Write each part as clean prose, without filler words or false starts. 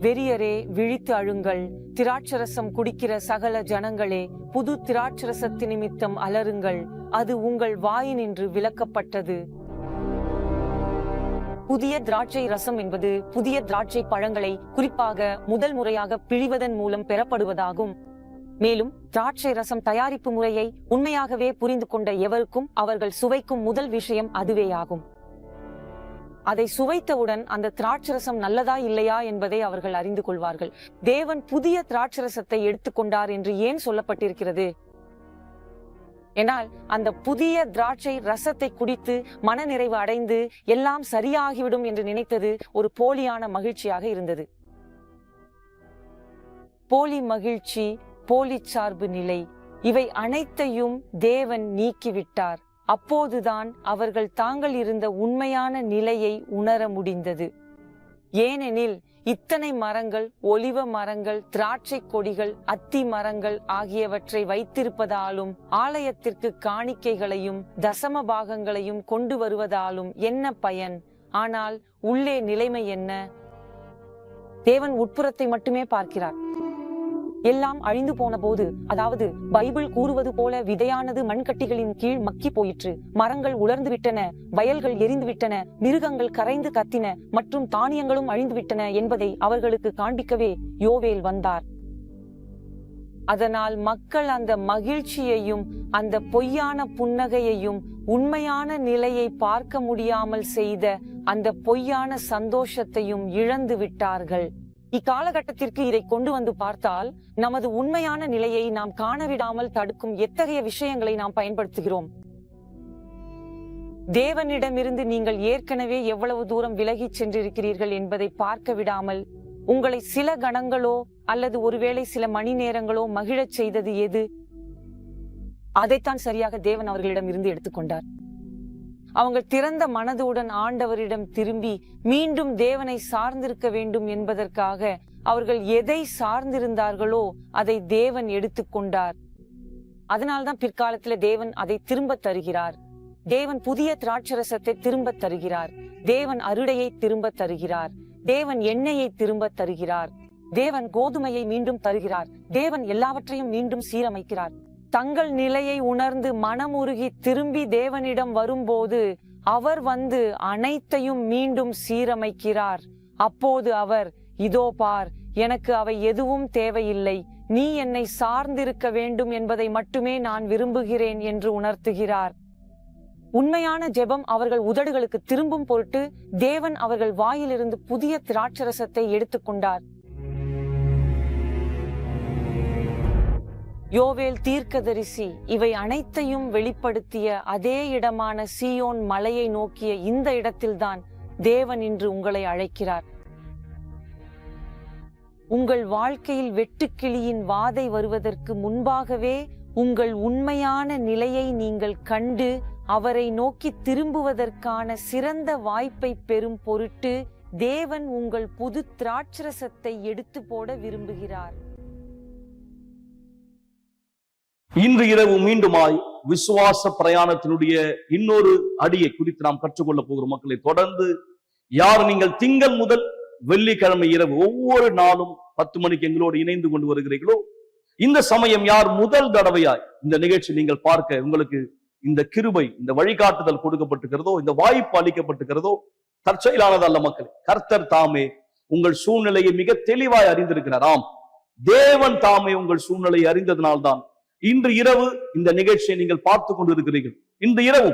வெறியரே விழித்து அழுங்கள், திராட்சரசம் குடிக்கிற சகல ஜனங்களே புது திராட்சரசத்து நிமித்தம் அலறுங்கள், அது உங்கள் வாயினின்று விலக்கப்பட்டது. புதிய திராட்சை ரசம் என்பது புதிய திராட்சை பழங்களை குறிப்பாக முதல் முறையாக பிழிவதன் மூலம் பெறப்படுவதாகும். மேலும் திராட்சை ரசம் தயாரிப்பு முறையை உண்மையாகவே புரிந்து கொண்ட எவருக்கும் அவர்கள் சுவைக்கும் முதல் விஷயம் அதுவேயாகும். அதை சுவைத்தவுடன் அந்த திராட்சரசம் நல்லதா இல்லையா என்பதை அவர்கள் அறிந்து கொள்வார்கள். தேவன் புதிய திராட்சரசத்தை எடுத்துக்கொண்டார் என்று ஏன் சொல்லப்பட்டிருக்கிறது? என்னால் அந்த புதிய திராட்சை ரசத்தை குடித்து மனநிறைவு அடைந்து எல்லாம் சரியாகிவிடும் என்று நினைத்தது ஒரு போலியான மகிழ்ச்சியாக இருந்தது. போலி மகிழ்ச்சி, போலி சார்பு நிலை, இவை அனைத்தையும் தேவன் நீக்கிவிட்டார். அப்போதுதான் அவர்கள் தாங்கள் இருந்த உண்மையான நிலையை உணர முடிந்தது. ஏனெனில் இத்தனை மரங்கள், ஒலிவ மரங்கள், திராட்சை கொடிகள், அத்தி மரங்கள் ஆகியவற்றை வைத்திருப்பதாலும் ஆலயத்திற்கு காணிக்கைகளையும் தசம பாகங்களையும் கொண்டு வருவதாலும் என்ன பயன்? ஆனால் உள்ளே நிலைமை என்ன? தேவன் உட்புறத்தை மட்டுமே பார்க்கிறார். எல்லாம் அழிந்து போன போது, அதாவது பைபிள் கூறுவது போல விதையானது மண்கட்டிகளின் கீழ் மக்கி போயிற்று, மரங்கள் உலர்ந்து விட்டன, வயல்கள் எரிந்து விட்டன, மிருகங்கள் கரைந்து கத்தின மற்றும் தானியங்களும் அழிந்து விட்டன என்பதை அவர்களுக்கு காண்பிக்கவே யோவேல் வந்தார். அதனால் மக்கள் அந்த மகிழ்ச்சியையும் அந்த பொய்யான புன்னகையையும் உண்மையான நிலையை பார்க்க முடியாமல் செய்த அந்த பொய்யான சந்தோஷத்தையும் இழந்து விட்டார்கள். இக்காலகட்டத்திற்கு இதை கொண்டு வந்து பார்த்தால் நமது உண்மையான நிலையை நாம் காணவிடாமல் தடுக்கும் எத்தகைய விஷயங்களை நாம் பயன்படுத்துகிறோம்? தேவனிடமிருந்து நீங்கள் ஏற்கனவே எவ்வளவு தூரம் விலகி சென்றிருக்கிறீர்கள் என்பதை பார்க்க விடாமல் உங்களை சில கணங்களோ அல்லது ஒருவேளை சில மணி நேரங்களோ மகிழச் செய்தது எது? அதைத்தான் சரியாக தேவன் அவர்களிடம் இருந்து எடுத்துக்கொண்டார். அவங்க திறந்த மனதுடன் ஆண்டவரிடம் திரும்பி மீண்டும் தேவனை சார்ந்திருக்க வேண்டும் என்பதற்காக அவர்கள் எதை சார்ந்திருந்தார்களோ அதை தேவன் எடுத்துக்கொண்டார். அதனால்தான் பிற்காலத்துல தேவன் அதை திரும்ப தருகிறார். தேவன் புதிய திராட்சரசத்தை திரும்ப தருகிறார். தேவன் அருடையை திரும்ப தருகிறார். தேவன் எண்ணெயை திரும்ப தருகிறார். தேவன் கோதுமையை மீண்டும் தருகிறார். தேவன் எல்லாவற்றையும் மீண்டும் சீரமைக்கிறார். தங்கள் நிலையை உணர்ந்து மனமுருகி திரும்பி தேவனிடம் வரும்போது அவர் வந்து அனைத்தையும் மீண்டும் சீரமைக்கிறார். அப்போது அவர், இதோ பார், எனக்கு அவை எதுவும் தேவையில்லை, நீ என்னை சார்ந்திருக்க வேண்டும் என்பதை மட்டுமே நான் விரும்புகிறேன் என்று உணர்த்துகிறார். உண்மையான ஜெபம் அவர்கள் உதடுகளுக்கு திரும்பும் பொருட்டு தேவன் அவர்கள் வாயிலிருந்து புதிய திராட்சரசத்தை எடுத்துக்கொண்டார். யோவேல் தீர்க்கதரிசி இவை அனைத்தையும் வெளிப்படுத்திய அதே இடமான சீயோன் மலையை நோக்கிய இந்த இடத்தில்தான் தேவன் இன்று உங்களை அழைக்கிறார். உங்கள் வாழ்க்கையில் வெட்டுக்கிளியின் வாதை வருவதற்கு முன்பாகவே உங்கள் உண்மையான நிலையை நீங்கள் கண்டு அவரை நோக்கி திரும்புவதற்கான சிறந்த வாய்ப்பை பெறும் பொருட்டு தேவன் உங்கள் புது திராட்சரசத்தை எடுத்து போட விரும்புகிறார். இன்று இரவு மீண்டுமாய் விசுவாச பிரயாணத்தினுடைய இன்னொரு அடியை குறித்து நாம் கற்றுக்கொள்ள போகிறோம். மக்களை, தொடர்ந்து யார் நீங்கள் திங்கள் முதல் வெள்ளிக்கிழமை இரவு ஒவ்வொரு நாளும் 10 மணிக்கு எங்களோடு இணைந்து கொண்டு வருகிறீர்களோ, இந்த சமயம் யார் முதல் தடவையாய் இந்த நிகழ்ச்சி நீங்கள் பார்க்க உங்களுக்கு இந்த கிருபை, இந்த வழிகாட்டுதல் கொடுக்கப்பட்டிருக்கிறதோ, இந்த வாய்ப்பு அளிக்கப்பட்டிருக்கிறதோ, தற்செயலானது அல்ல மக்களே. கர்த்தர் தாமே உங்கள் சூழ்நிலையை மிக தெளிவாய் அறிந்திருக்கிறார். ஆம், தேவன் தாமே உங்கள் சூழ்நிலையை அறிந்ததனால்தான் இன்று இரவு இந்த நிகழ்ச்சியை நீங்கள் பார்த்து கொண்டிருக்கிறீர்கள். இன்று இரவு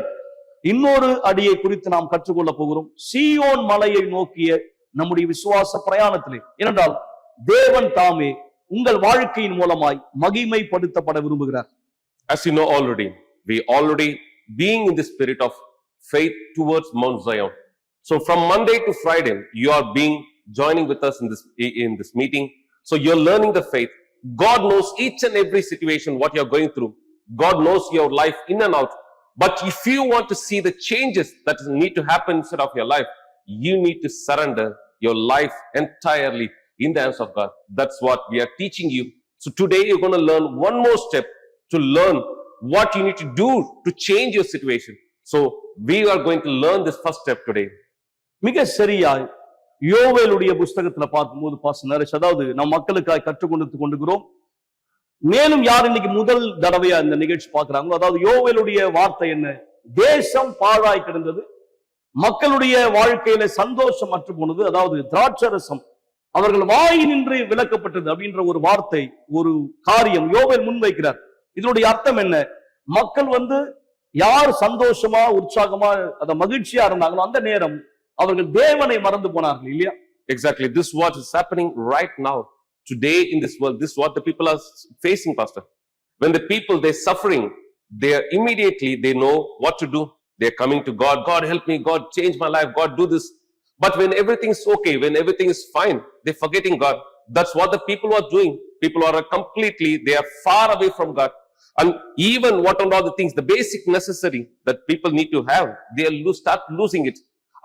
இன்னொரு அடியை குறித்து நாம் கற்றுக்கொள்ள போகிறோம், சீயோன் மலையை நோக்கிய நம்முடைய விசுவாச பிரயாணத்திலே. ஏனென்றால் தேவன் தாமே உங்கள் வாழ்க்கையின் மூலமாய் மகிமைப்படுத்தப்பட விரும்புகிறார். As you know already, we already being in the spirit of faith towards Mount Zion. So from Monday to Friday, you are joining with us in this meeting. So you're learning the faith. God knows each and every situation, what you're going through. God knows your life in and out. But if you want to see the changes that need to happen inside of your life, you need to surrender your life entirely in the hands of God. That's what we are teaching you. So today you're going to learn one more step to learn what you need to do to change your situation. So we are going to learn this first step today. மிக சரியாய் யோவேலுடைய புஸ்தகத்துல பார்க்கும்போது pastor Naresh, அதாவது நம் மக்களுக்காக கற்றுக் கொண்டிருக்கிறோம். மேலும் யார் இன்னைக்கு முதல் தடவையா இந்த நிகழ்ச்சி பார்க்கிறாங்களோ, அதாவது யோவேலுடைய வார்த்தை என்ன? தேசம் பாழாய் கிடந்தது, மக்களுடைய வாழ்க்கையில சந்தோஷம் அற்று போனது, அதாவது திராட்சரசம் அவர்கள் வாய் நின்று விளக்கப்பட்டது அப்படின்ற ஒரு வார்த்தை, ஒரு காரியம் யோவேல் முன்வைக்கிறார். இதனுடைய அர்த்தம் என்ன? மக்கள் யார் சந்தோஷமா உற்சாகமா அத மகிழ்ச்சியா இருந்தாங்களோ அந்த நேரம் அவர்கள் தேவனை மறந்து போனார்கள் இல்லையா? Exactly. This is what is happening right now. Today in this world, this is what the people are facing, Pastor. When the people, they're suffering, immediately they know what to do. They're coming to God. God help me. God change my life. God do this. But when everything's okay, when everything is fine, they're forgetting God. That's what the people are doing. People are they are far away from God. And even what are all the things, the basic necessary that people need to have, they start losing it.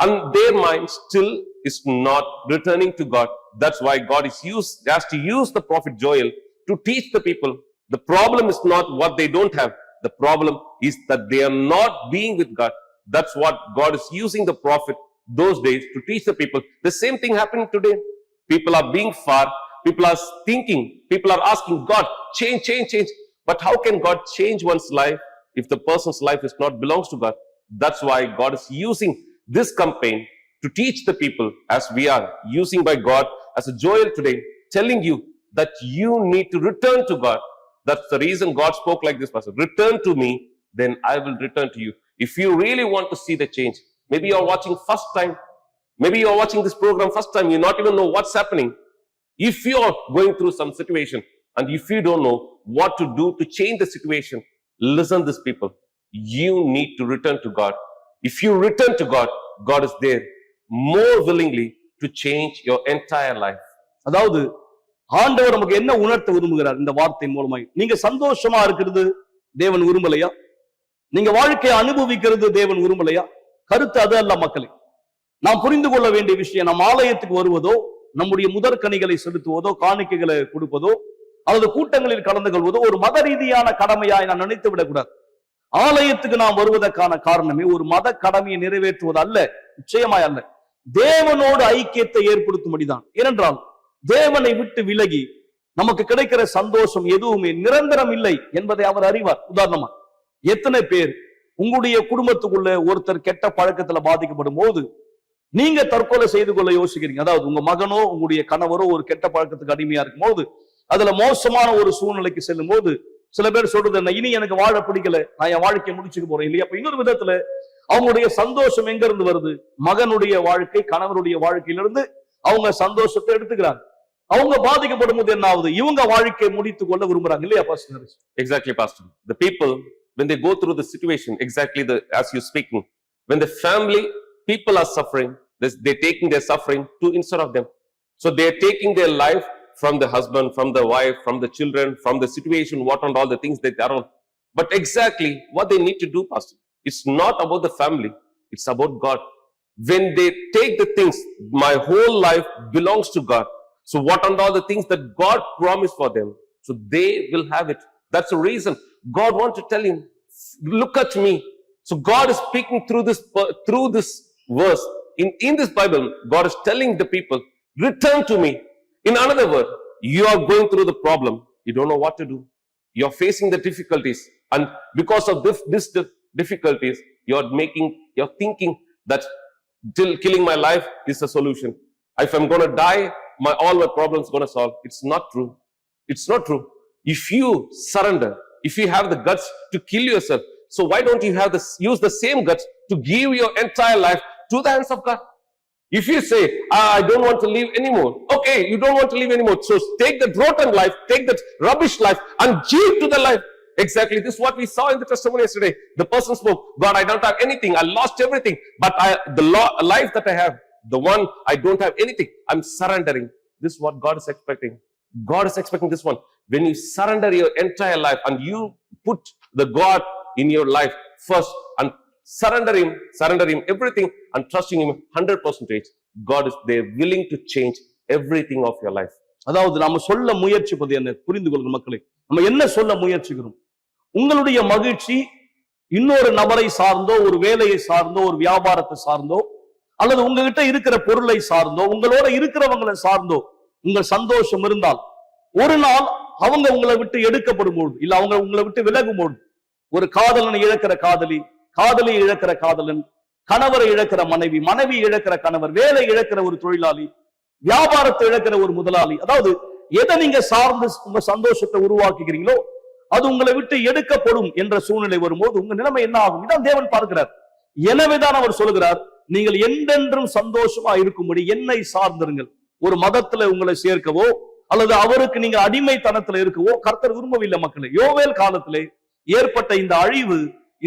And their mind still is not returning to God. That's why God has to use the prophet Joel to teach the people. The problem is not what they don't have. The problem is that they are not being with God. That's what God is using the prophet those days to teach the people. The same thing happening today. People are being far. People are thinking. People are asking God, change. But how can God change one's life if the person's life is not belongs to God? That's why God is using this campaign to teach the people, as we are using by God as a Joel today, telling you that you need to return to God. That's the reason God spoke like this, Pastor. Return to me, then I will return to you. If you really want to see the change, maybe you're watching first time, maybe you're watching this program first time, you not even know what's happening. If you're going through some situation, and if you don't know what to do to change the situation, listen this people. You need to return to God. If you return to God, God is there more willingly to change your entire life. அதாவது ஆண்டவர் நமக்கு என்ன உணர்த்த விரும்புகிறார் இந்த வார்த்தை மூலமாய்? நீங்க சந்தோஷமா இருக்கிறது தேவன் விரும்பலையா? நீங்க வாழ்க்கையை அனுபவிக்கிறது தேவன் விரும்பலையா? கருத்து அது அல்ல மக்களே. நாம் புரிந்து கொள்ள வேண்டிய விஷயம், நம் ஆலயத்துக்கு வருவதோ, நம்முடைய முதற்கனிகளை செலுத்துவதோ, காணிக்கைகளை கொடுப்பதோ, அல்லது கூட்டங்களில் கலந்து கொள்வதோ ஒரு மத ரீதியான கடமையாய் நான் நினைத்து விடக்கூடாது. ஆலயத்துக்கு நாம் வருவதற்கான காரணமே ஒரு மத கடமையை நிறைவேற்றுவது அல்ல, நிச்சயமாய் அல்ல. தேவனோடு ஐக்கியத்தை ஏற்படுத்தும்படிதான். ஏனென்றால் தேவனை விட்டு விலகி நமக்கு கிடைக்கிற சந்தோஷம் எதுவுமே நிரந்தரம் இல்லை என்பதை அவர் அறிவார். உதாரணமா, எத்தனை பேர் உங்களுடைய குடும்பத்துக்குள்ள ஒருத்தர் கெட்ட பழக்கத்துல பாதிக்கப்படும் போது நீங்க தற்கொலை செய்து கொள்ள யோசிக்கிறீங்க? அதாவது உங்க மகனோ உங்களுடைய கணவரோ ஒரு கெட்ட பழக்கத்துக்கு அடிமையா இருக்கும் போது, அதுல மோசமான ஒரு சூழ்நிலைக்கு செல்லும் போது சில பேர் சொல்றது என்ன, இனி எனக்கு வாழ பிடிக்கல, நான் என் வாழ்க்கையை முடிச்சுக்க போறேன் இல்லையா? அப்ப இன்னொரு விதத்துல அவங்களுடைய சந்தோஷம் எங்க இருந்து வருது? மகனுடைய வாழ்க்கை, கணவருடைய வாழ்க்கையிலிருந்து அவங்க சந்தோஷத்தை எடுத்துக்கிறாங்க. அவங்க பாதிக்கப்படும் போது என்ன ஆகுது? இவங்க வாழ்க்கையை முடித்துக் கொள்ள விரும்புறாங்க இல்லையா pastor? Exactly, Pastor. The people, when they go through the situation, exactly as you're speaking, when the family people are suffering, they're taking their suffering to instead of them. So they're taking their life from the husband, from the wife, from the children, from the situation, what and all the things that are on. But exactly what they need to do, Pastor, it's not about the family, it's about God. When they take the things, my whole life belongs to God. So what and all the things that God promised for them, so they will have it. That's the reason God wants to tell him, look at me. So God is speaking through this verse. In this Bible, God is telling the people, return to me. In another word, you are going through the problem. You don't know what to do. You're facing the difficulties. And because of this difficulties, you're thinking that killing my life is a solution. If I'm going to die, all my problems going to solve. It's not true. It's not true. If you surrender, if you have the guts to kill yourself, so why don't you use the same guts to give your entire life to the hands of God? If you say, I don't want to live anymore. Okay, you don't want to live anymore. So take that rotten life, take that rubbish life and give to the life. Exactly. This is what we saw in the testimony yesterday. The person spoke, God, I don't have anything. I lost everything. But the life that I have, the one I don't have anything. I'm surrendering. This is what God is expecting. God is expecting this one. When you surrender your entire life and you put the God in your life first and surrender him everything and trusting him 100%, God is there willing to change everything of your life. அதாவது நாம சொல்ல முயற்சிப்பது என்ன புரிந்து கொள்ளுங்க மக்களே. நம்ம என்ன சொல்ல முயற்சிக்கிறோம்? உங்களுடைய மகிழ்ச்சி இன்னொரு நபரை சார்ந்தோ, ஒரு வேலையை சார்ந்தோ, ஒரு வியாபாரத்தை சார்ந்தோ, அல்லது உங்ககிட்ட இருக்கிற பொருளை சார்ந்தோ உங்களோட இருக்கிறவங்களை சார்ந்தோ உங்கள் சந்தோஷம் இருந்தால் ஒரு நாள் அவங்க உங்களை விட்டு எடுக்கப்படும் பொழுது இல்ல அவங்க உங்களை விட்டு விலகும் பொழுது, ஒரு காதலனை இழக்கிற காதலி, காதலியை இழக்கிற காதலன், கணவரை இழக்கிற மனைவி, மனைவி இழக்கிற கணவர், வேலை இழக்கிற ஒரு தொழிலாளி, வியாபாரத்தை இழக்கிற ஒரு முதலாளி, அதாவது எதை நீங்க சார்ந்து உங்க சந்தோஷத்தை உருவாக்குகிறீங்களோ அது உங்களை விட்டு எடுக்கப்படும் என்ற சூழ்நிலை வரும்போது உங்க நிலைமை என்ன ஆகும்? இதான் தேவன் பார்க்கிறார். எனவேதான் அவர் சொல்கிறார், நீங்கள் என்றென்றும் சந்தோஷமா இருக்கும்படி என்னை சார்ந்திருங்கள். ஒரு மதத்துல உங்களை சேர்க்கவோ அல்லது அவருக்கு நீங்க அடிமைத்தனத்துல இருக்கவோ கர்த்தர் விரும்பவில்லை. மக்களே, யோவேல் காலத்திலே ஏற்பட்ட இந்த அழிவு,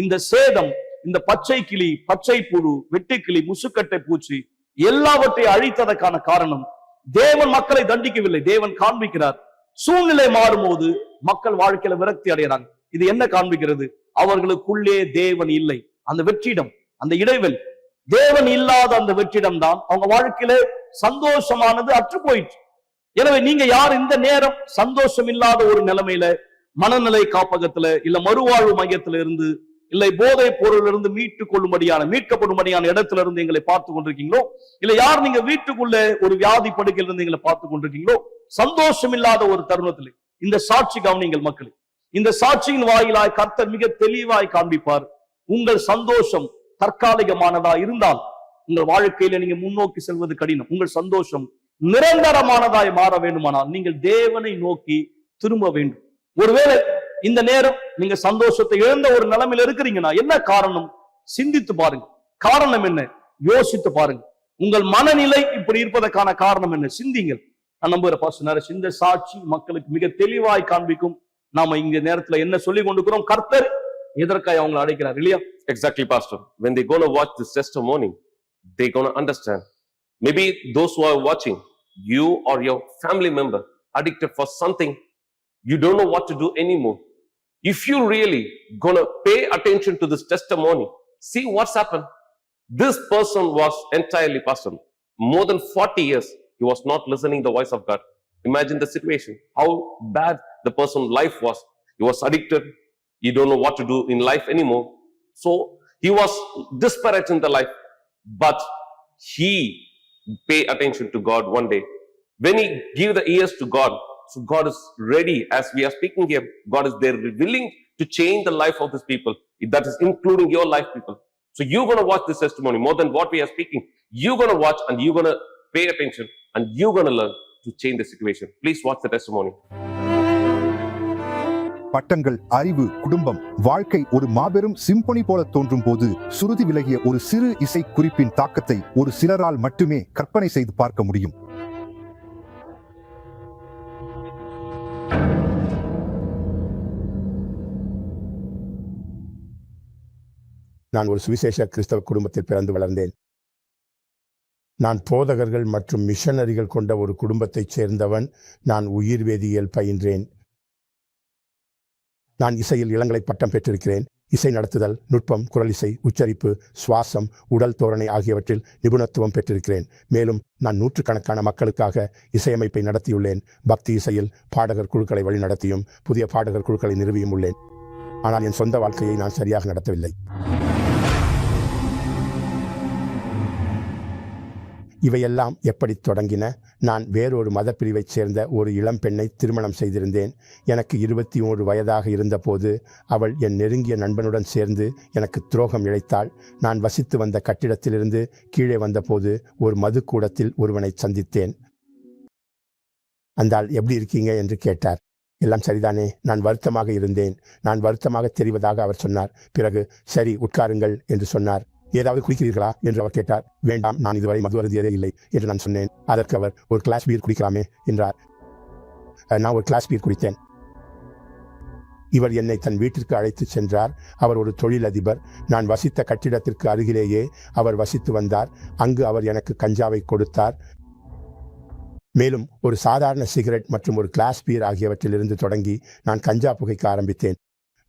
இந்த சேதம், இந்த பச்சை கிளி, பச்சை புழு, வெட்டுக்கிளி, முசுக்கட்டை பூச்சி எல்லாவற்றையும் அழித்ததற்கான காரணம் தேவன் மக்களை தண்டிக்கவில்லை. தேவன் காண்பிக்கிறார், சூழ்நிலை மாறும்போது மக்கள் வாழ்க்கையில விரக்தி அடைகிறாங்க. இது என்ன காண்பிக்கிறது? அவர்களுக்குள்ளே தேவன் இல்லை. அந்த வெற்றிடம், அந்த இடைவெளி, தேவன் இல்லாத அந்த வெற்றிடம் தான் அவங்க வாழ்க்கையில சந்தோஷமானது அற்று போயிற்று. எனவே நீங்க யார் இந்த நேரம் சந்தோஷம் இல்லாத ஒரு நிலைமையில மனநிலை காப்பகத்துல இல்ல மறுவாழ்வு மையத்துல இருந்து இல்லை போதை பொருளிலிருந்து மீட்கப்படும்படியான இடத்துல இருந்து எங்களை பார்த்து கொண்டிருக்கீங்களோ, இல்ல யார் நீங்க வீட்டுக்குள்ள ஒரு வியாதி படுக்கையில இருந்து எங்களை பார்த்து கொண்டிருக்கீங்களோ, சந்தோஷம் இல்லாத ஒரு தருணத்திலே இந்த சாட்சி கவனிங்கள் மக்களே. இந்த சாட்சியின் வாயிலாய் கர்த்தர் மிக தெளிவாய் காண்பிப்பார். உங்கள் சந்தோஷம் தற்காலிகமானதா இருந்தால் உங்கள் வாழ்க்கையில நீங்க முன்னோக்கி செல்வது கடினம். உங்கள் சந்தோஷம் நிரந்தரமானதாய் மாற வேண்டுமானால் நீங்கள் தேவனை நோக்கி திரும்ப வேண்டும். ஒருவேளை இந்த நேரம் நீங்க சந்தோஷத்தை இழந்த ஒரு நிலைமையில இருக்கிறீங்கன்னா என்ன காரணம்? சிந்தித்து பாருங்க. காரணம் என்ன? யோசித்து பாருங்க. உங்கள் மனநிலை இப்படி இருப்பதற்கான காரணம் என்ன? சிந்திங்கள். நான் நம்புகிற பாஸ்டர், இந்த சாட்சி மக்களுக்கு மிக தெளிவாய் காண்பிக்கும். நாம இங்க நேரத்துல என்ன சொல்லி கொண்டிருக்கிறோம், கர்த்தர் எதற்காக அவங்களை அழைக்கிறார் இல்லையா? Exactly, Pastor. When they're going to watch this testimony, they're going to understand. Maybe those who are watching, you or your family member addicted for something, you don't know what to do anymore. If you really going to pay attention to this testimony, see what's happened. This person was entirely, Pastor, more than 40 years, he was not listening the voice of God. Imagine the situation, how bad the person's life was. He was addicted. He don't know what to do in life anymore. So he was disparate in the life, but he pay attention to God one day. When he give the ears to God, so God is ready, as we are speaking here, God is there willing to change the life of these people. That is including your life, people. So you're going to watch this testimony more than what we are speaking. You're going to watch and you're going to pay attention and you're going to learn to change the situation. Please watch the testimony. பட்டங்கள், அறிவு, குடும்பம், வாழ்க்கை ஒரு மாபெரும் symphony போல தோன்றும் போது சுருதி விலகிய ஒரு சிறு இசை குறிப்பின் தாக்கத்தை ஒரு சிலரால் மட்டுமே கற்பனை செய்து பார்க்க முடியும். நான் ஒரு சுவிசேஷ கிறிஸ்தவ குடும்பத்தில் பிறந்து வளர்ந்தேன். நான் போதகர்கள் மற்றும் மிஷனரிகள் கொண்ட ஒரு குடும்பத்தைச் சேர்ந்தவன். நான் உயிர் வேதியியல் பயின்றேன். நான் இசையில் இளங்கலை பட்டம் பெற்றிருக்கிறேன். இசை நடத்துதல், நுட்பம், குரல் இசை, உச்சரிப்பு, சுவாசம், உடல் தோரணை ஆகியவற்றில் நிபுணத்துவம் பெற்றிருக்கிறேன். மேலும் நான் நூற்றுக்கணக்கான மக்களுக்காக இசையமைப்பை நடத்தியுள்ளேன். பக்தி இசையில் பாடகர் குழுக்களை வழிநடத்தியும் புதிய பாடகர் குழுக்களை நிறுவியும் உள்ளேன். ஆனால் என் சொந்த வாழ்க்கையை நான் சரியாக நடத்தவில்லை. இவையெல்லாம் எப்படி தொடங்கின? நான் வேறொரு மதப்பிரிவைச் சேர்ந்த ஒரு இளம் பெண்ணை திருமணம் செய்திருந்தேன். எனக்கு 21 வயதாக இருந்தபோது அவள் என் நெருங்கிய நண்பனுடன் சேர்ந்து எனக்கு துரோகம் இழைத்தாள். நான் வசித்து வந்த கட்டிடத்திலிருந்து கீழே வந்தபோது ஒரு மதுக்கூடத்தில் ஒருவனை சந்தித்தேன். அந்த ஆள் எப்படி இருக்கீங்க என்று கேட்டார். எல்லாம் சரிதானே? நான் வருத்தமாக இருந்தேன். நான் வருத்தமாக தெரிவதாக அவர் சொன்னார். பிறகு சரி உட்காருங்கள் என்று சொன்னார். ஏதாவது குடிக்கிறீர்களா என்று அவர் கேட்டார். வேண்டாம், நான் இதுவரை மது அருந்தியதே இல்லை என்று நான் சொன்னேன். அதற்கு அவர் ஒரு கிளாஸ் பீர் குடிக்கலாமே என்றார். நான் ஒரு கிளாஸ் பீர் குடித்தேன். இவர் என்னை தன் வீட்டிற்கு அழைத்து சென்றார். அவர் ஒரு தொழிலதிபர். நான் வசித்த கட்டிடத்திற்கு அருகிலேயே அவர் வசித்து வந்தார். அங்கு அவர் எனக்கு கஞ்சாவை கொடுத்தார். மேலும் ஒரு சாதாரண சிகரெட் மற்றும் ஒரு கிளாஸ் பீர் ஆகியவற்றிலிருந்து தொடங்கி நான் கஞ்சா புகைக்க ஆரம்பித்தேன்.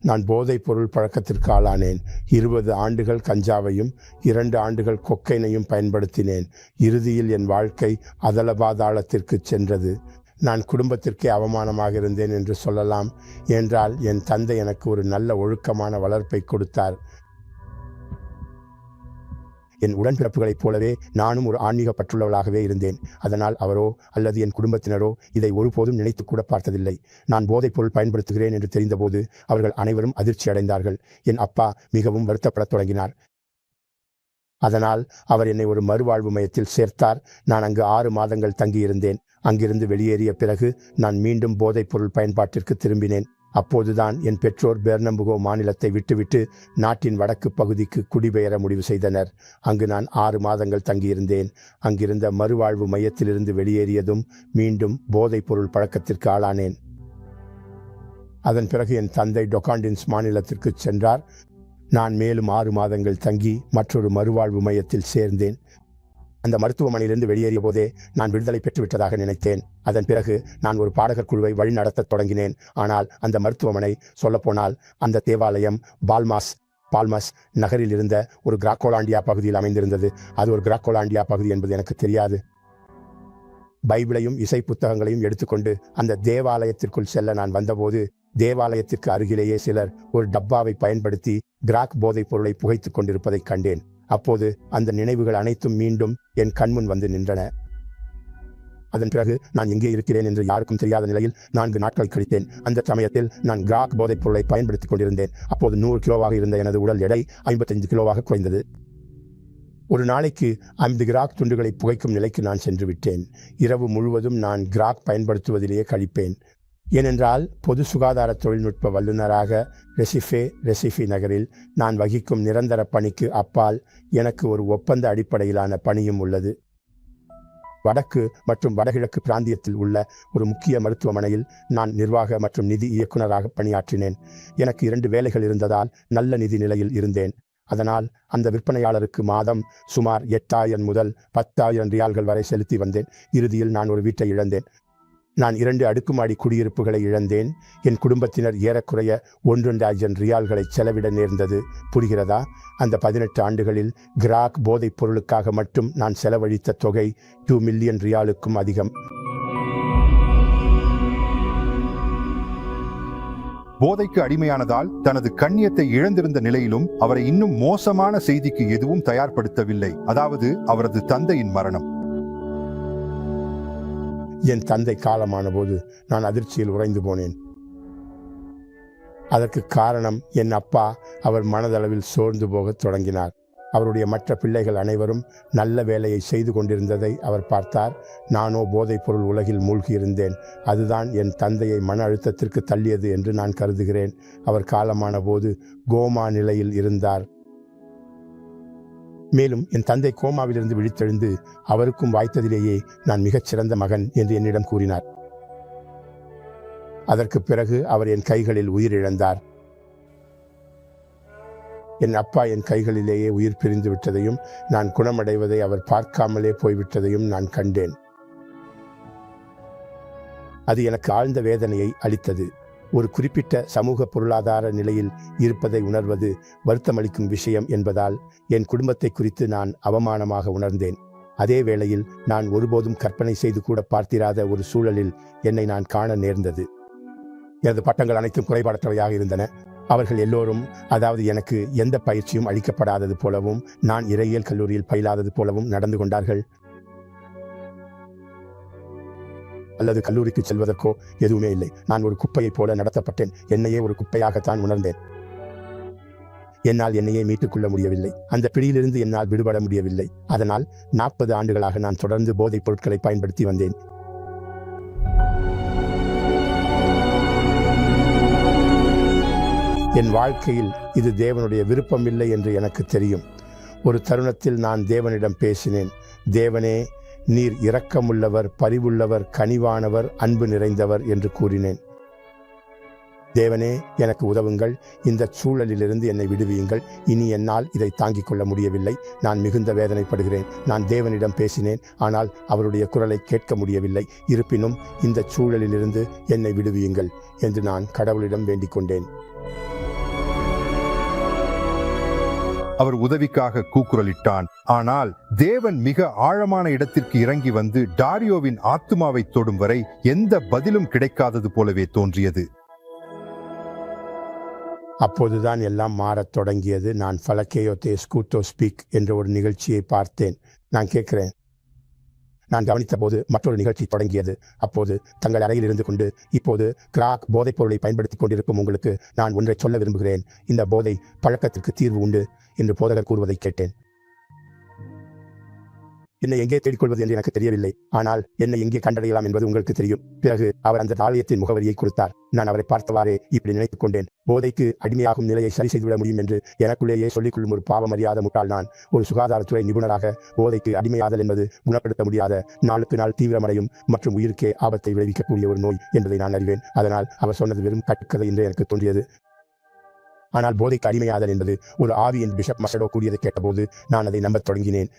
நான் போதைப் பொருள் பழக்கத்திற்கு ஆளானேன். 20 ஆண்டுகள் கஞ்சாவையும் 2 ஆண்டுகள் கொக்கைனையும் பயன்படுத்தினேன். இறுதியில் என் வாழ்க்கை அதலபாதாளத்திற்கு சென்றது. நான் குடும்பத்திற்கே அவமானமாக இருந்தேன் என்று சொல்லலாம். என்றால் என் தந்தை எனக்கு ஒரு நல்ல ஒழுக்கமான வளர்ப்பை கொடுத்தார். என் உடன்பிறப்புகளைப் போலவே நானும் ஒரு ஆன்மீக பற்றுள்ளவளாகவே இருந்தேன். அதனால் அவரோ அல்லது என் குடும்பத்தினரோ இதை ஒருபோதும் நினைத்து கூட பார்த்ததில்லை. நான் போதைப் பொருள் பயன்படுத்துகிறேன் என்று தெரிந்தபோது அவர்கள் அனைவரும் அதிர்ச்சி அடைந்தார்கள். என் அப்பா மிகவும் வருத்தப்படத் தொடங்கினார். அதனால் அவர் என்னை ஒரு மறுவாழ்வு மையத்தில் சேர்த்தார். நான் அங்கு 6 மாதங்கள் தங்கியிருந்தேன். அங்கிருந்து வெளியேறிய பிறகு நான் மீண்டும் போதைப் பொருள் பயன்பாட்டிற்கு திரும்பினேன். அப்போதுதான் என் பெற்றோர் பெர்னம்புகோ மாநிலத்தை விட்டுவிட்டு நாட்டின் வடக்கு பகுதிக்கு குடிபெயர முடிவு செய்தனர். அங்கு நான் 6 மாதங்கள் தங்கியிருந்தேன். அங்கிருந்த மறுவாழ்வு மையத்திலிருந்து வெளியேறியதும் மீண்டும் போதைப் பொருள் பழக்கத்திற்கு ஆளானேன். அதன் பிறகு என் தந்தை டொகாண்டின்ஸ் மாநிலத்திற்கு சென்றார். நான் மேலும் 6 மாதங்கள் தங்கி மற்றொரு மறுவாழ்வு மையத்தில் சேர்ந்தேன். அந்த மருத்துவமனையிலிருந்து வெளியேறிய போதே நான் விடுதலை பெற்றுவிட்டதாக நினைத்தேன். அதன் பிறகு நான் ஒரு பாடகர் குழுவை வழிநடத்தத் தொடங்கினேன். ஆனால் அந்த மருத்துவமனை, சொல்லப்போனால் அந்த தேவாலயம் பால்மஸ் நகரில் இருந்த ஒரு கிராக்கோலாண்டியா பகுதியில் அமைந்திருந்தது. அது ஒரு கிராக்கோலாண்டியா பகுதி என்பது எனக்கு தெரியாது. பைபிளையும் இசை புத்தகங்களையும் எடுத்துக்கொண்டு அந்த தேவாலயத்திற்குள் செல்ல நான் வந்தபோது தேவாலயத்திற்கு அருகிலேயே சிலர் ஒரு டப்பாவை பயன்படுத்தி கிராக் போதைப் பொருளை புகைத்துக் கொண்டிருப்பதைக் கண்டேன். அப்போது அந்த நினைவுகள் அனைத்தும் மீண்டும் என் கண்முன் வந்து நின்றன. அதன் பிறகு நான் எங்கே இருக்கிறேன் என்று யாருக்கும் தெரியாத நிலையில் 4 நாட்கள் கழித்தேன். அந்த சமயத்தில் நான் கிராக் போதைப் பொருளை பயன்படுத்திக் கொண்டிருந்தேன். அப்போது 100 கிலோவாக இருந்த எனது உடல் எடை 55 கிலோவாக குறைந்தது. ஒரு நாளைக்கு 5 கிராக் துண்டுகளை புகைக்கும் நிலைக்கு நான் சென்று விட்டேன். இரவு முழுவதும் நான் கிராக் பயன்படுத்துவதிலேயே கழிப்பேன். ஏனென்றால் பொது சுகாதார தொழில்நுட்ப வல்லுநராக ரெசிஃபி நகரில் நான் வகிக்கும் நிரந்தர பணிக்கு அப்பால் எனக்கு ஒரு ஒப்பந்த அடிப்படையிலான பணியும் உள்ளது. வடக்கு மற்றும் வடகிழக்கு பிராந்தியத்தில் உள்ள ஒரு முக்கிய மருத்துவமனையில் நான் நிர்வாக மற்றும் நிதி இயக்குநராக பணியாற்றினேன். எனக்கு 2 வேலைகள் இருந்ததால் நல்ல நிதி நிலையில் இருந்தேன். அதனால் அந்த விற்பனையாளருக்கு மாதம் சுமார் 8,000 முதல் 10,000 ரியால்கள் வரை செலுத்தி வந்தேன். இறுதியில் நான் ஒரு வீட்டை இழந்தேன். நான் 2 அடுக்குமாடி குடியிருப்புகளை இழந்தேன். என் குடும்பத்தினர் ஏறக்குறைய 1,000 ரியால்களை செலவிட நேர்ந்தது. புரிகிறதா? அந்த 18 ஆண்டுகளில் கிராக் போதைப் பொருளுக்காக மட்டும் நான் செலவழித்த தொகை 2 மில்லியன் ரியாலுக்கும் அதிகம். போதைக்கு அடிமையானதால் தனது கண்ணியத்தை இழந்திருந்த நிலையிலும் அவரை இன்னும் மோசமான செய்திக்கு எதுவும் தயார்படுத்தவில்லை. அதாவது அவரது தந்தையின் மரணம். என் தந்தை காலமான போது நான் அதிர்ச்சியில் உறைந்து போனேன். அதற்கு காரணம் என் அப்பா அவர் மனதளவில் சோர்ந்து போகத் தொடங்கினார். அவருடைய மற்ற பிள்ளைகள் அனைவரும் நல்ல வேலையை செய்து கொண்டிருந்ததை அவர் பார்த்தார். நானோ போதைப் பொருள் உலகில் மூழ்கியிருந்தேன். அதுதான் என் தந்தையை மன அழுத்தத்திற்கு தள்ளியது என்று நான் கருதுகிறேன். அவர் காலமான போது கோமா நிலையில் இருந்தார். மேலும் என் தந்தை கோமாவிலிருந்து விழித்தெழுந்து அவருக்கும் வாய்த்ததிலேயே நான் மிகச்சிறந்த மகன் என்று என்னிடம் கூறினார். அதற்கு பிறகு அவர் என் கைகளில் உயிரிழந்தார். என் அப்பா என் கைகளிலேயே உயிர் பிரிந்து விட்டதையும் நான் குணமடைவதை அவர் பார்க்காமலே போய்விட்டதையும் நான் கண்டேன். அது எனக்கு ஆழ்ந்த வேதனையை அளித்தது. ஒரு குறிப்பிட்ட சமூக பொருளாதார நிலையில் இருப்பதை உணர்வது வருத்தமளிக்கும் விஷயம் என்பதால் என் குடும்பத்தை குறித்து நான் அவமானமாக உணர்ந்தேன். அதே வேளையில் நான் ஒருபோதும் கற்பனை செய்து கூட பார்த்திராத ஒரு சூழலில் என்னை நான் காண நேர்ந்தது. எனது பட்டங்கள் அனைத்தும் குறைபாடற்றவையாக இருந்தன. அவர்கள் எல்லோரும், அதாவது எனக்கு எந்த பயிற்சியும் அளிக்கப்படாதது போலவும் நான் இறையியல் கல்லூரியில் பயிலாதது போலவும் நடந்து கொண்டார்கள். அல்லது கல்லூரிக்கு செல்வதற்கோ எதுவுமே இல்லை. நான் ஒரு குப்பையைப் போல நடத்தப்பட்டேன். என்னையே ஒரு குப்பையாகத்தான் உணர்ந்தேன். என்னால் என்னையே மீட்டுக் கொள்ள முடியவில்லை. அந்த பிடியிலிருந்து என்னால் விடுபட முடியவில்லை. அதனால் 40 ஆண்டுகளாக நான் தொடர்ந்து போதைப் பொருட்களை பயன்படுத்தி வந்தேன். என் வாழ்க்கையில் இது தேவனுடைய விருப்பமில்லை என்று எனக்கு தெரியும். ஒரு தருணத்தில் நான் தேவனிடம் பேசினேன். தேவனே, நீர் இரக்கமுள்ளவர், பரிவுள்ளவர், கனிவானவர், அன்பு நிறைந்தவர் என்று கூறினேன். தேவனே, எனக்கு உதவுங்கள். இந்த சூழலிலிருந்து என்னை விடுவியுங்கள். இனி என்னால் இதை தாங்கிக் கொள்ள முடியவில்லை. நான் மிகுந்த வேதனைப்படுகிறேன். நான் தேவனிடம் பேசினேன், ஆனால் அவருடைய குரலை கேட்க முடியவில்லை. இருப்பினும் இந்த சூழலிலிருந்து என்னை விடுவியுங்கள் என்று நான் கடவுளிடம் வேண்டிக் கொண்டேன். அவர் உதவிக்காக கூக்குரலிட்டான். ஆனால் தேவன் மிக ஆழமான இடத்திற்கு இறங்கி வந்து டாரியோவின் ஆத்துமாவை தொடும் வரை எந்த பதிலும் கிடைக்காதது போலவே தோன்றியது. அப்போதுதான் எல்லாம் மாறத் தொடங்கியது. நான் ஃபலக்கேயோ தே ஸ்கூட்டோ ஸ்பீக் என்ற ஒரு நிகழ்ச்சியை பார்த்தேன். நான் கேட்கிறேன். நான் கவனித்த போது மற்றொரு நிகழ்ச்சி தொடங்கியது. அப்போது தங்கள் அறையில் இருந்து கொண்டு, இப்போது கிராக் போதைப் பொருளை பயன்படுத்திக் கொண்டிருக்கும் உங்களுக்கு நான் ஒன்றை சொல்ல விரும்புகிறேன். இந்த போதை பழக்கத்திற்கு தீர்வு உண்டு என்று போதகர் கூறுவதை கேட்டேன். என்னை எங்கே தேடிக்கொள்வது என்று எனக்கு தெரியவில்லை. ஆனால் என்னை எங்கே கண்டடையலாம் என்பது உங்களுக்கு தெரியும். பிறகு அவர் அந்த ஆலயத்தின் முகவரியை கொடுத்தார். நான் அவரை பார்த்தவாறே இப்படி நினைத்துக் கொண்டேன். போதைக்கு அடிமையாகும் நிலையை சரி செய்துவிட முடியும் என்று எனக்குள்ளேயே சொல்லிக்கொள்ளும் ஒரு பாவமறியாத முட்டாள் நான். ஒரு சுகாதாரத்துறை நிபுணராக போதைக்கு அடிமையாதல் என்பது குணப்படுத்த முடியாத, நாளுக்கு நாள் தீவிரமடையும் மற்றும் உயிருக்கே ஆபத்தை விளைவிக்கக்கூடிய ஒரு நோய் என்பதை நான் அறிவேன். அதனால் அவர் சொன்னது வெறும் கட்டுக்கதை என்று எனக்கு தோன்றியது. ஆனால் போதைக்கு அடிமையாதல் என்பது ஒரு ஆவி என்று பிஷப் மசடோ கூறியதை கேட்டபோது நான் அதை நம்பத் தொடங்கினேன்.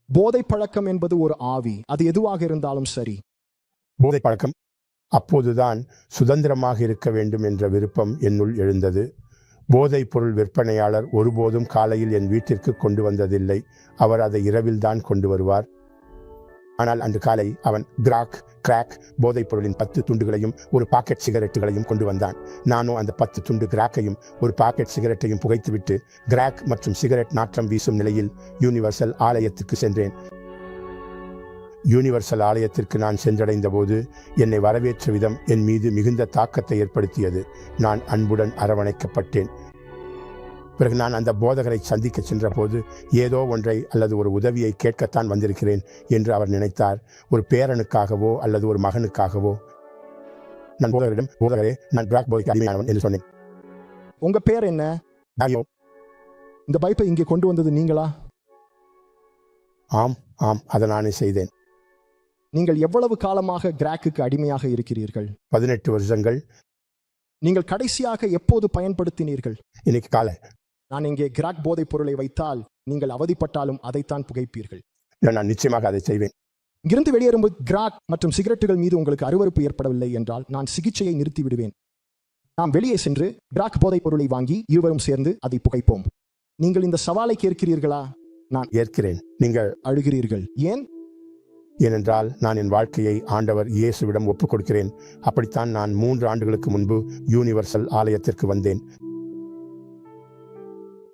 போதை பழக்கம் என்பது ஒரு ஆவி, அது எதுவாக இருந்தாலும் சரி. போதை பழக்கம். அப்போதுதான் சுதந்திரமாக இருக்க வேண்டும் என்ற விருப்பம் என்னுள் எழுந்தது. போதைப் பொருள் விற்பனையாளர் ஒருபோதும் காலையில் என் வீட்டிற்கு கொண்டு வந்ததில்லை. அவர் அதை இரவில்தான் கொண்டு வருவார். ஆனால் அன்று காலை அவன் கிராக் போதைப் பொருளின் 10 துண்டுகளையும் ஒரு பாக்கெட் சிகரெட்டுகளையும் கொண்டு வந்தான். நானும் அந்த 10 துண்டு கிராக்கையும் ஒரு பாக்கெட் சிகரெட்டையும் புகைத்துவிட்டு கிராக் மற்றும் சிகரெட் நாற்றம் வீசும் நிலையில் யூனிவர்சல் ஆலயத்திற்கு சென்றேன். யூனிவர்சல் ஆலயத்திற்கு நான் சென்றடைந்த போது என்னை வரவேற்ற விதம் என் மீது மிகுந்த தாக்கத்தை ஏற்படுத்தியது. நான் அன்புடன் அரவணைக்கப்பட்டேன். பிறகு நான் அந்த போதகரை சந்திக்க சென்ற போது ஏதோ ஒன்றை அல்லது ஒரு உதவியை கேட்கத்தான் வந்திருக்கிறேன் என்று அவர் நினைத்தார். ஒரு பேரனுக்காகவோ அல்லது ஒரு மகனுக்காகவோ. நான் போதகரிடம், போதகரே, நான் கிராக் போதைக்கு அடிமையானவன் என்று சொன்னேன். உங்க பேர் என்ன? இந்த பைப்பை இங்கே கொண்டு வந்தது நீங்களா? ஆம், அதை நானே செய்தேன். நீங்கள் எவ்வளவு காலமாக கிராக்குக்கு அடிமையாக இருக்கிறீர்கள்? 18 வருஷங்கள். நீங்கள் கடைசியாக எப்போது பயன்படுத்தினீர்கள்? இன்னைக்கு காலை. நான் இங்கே கிராக் போதைப் பொருளை வைத்தால் நீங்கள் அவதிப்பட்டாலும் அதைத்தான் புகைப்பீர்கள். நான் நிச்சயமாக அதை செய்வேன். இங்கிருந்து வெளியேறும்போது கிராக் மற்றும் சிகரெட்டுகள் மீது உங்களுக்கு அருவருப்பு ஏற்படவில்லை என்றால் நான் சிகிச்சையை நிறுத்தி விடுவேன். நாம் வெளியே சென்று கிராக் போதைப் பொருளை வாங்கி இருவரும் சேர்ந்து அதை புகைப்போம். நீங்கள் இந்த சவாலை கேட்கிறீர்களா? நான் ஏற்கிறேன். நீங்கள் அழுகிறீர்கள். ஏன்? ஏனென்றால் நான் என் வாழ்க்கையை ஆண்டவர் இயேசுவிடம் ஒப்புக் கொடுக்கிறேன். அப்படித்தான் நான் 3 ஆண்டுகளுக்கு முன்பு யூனிவர்சல் ஆலயத்திற்கு வந்தேன்.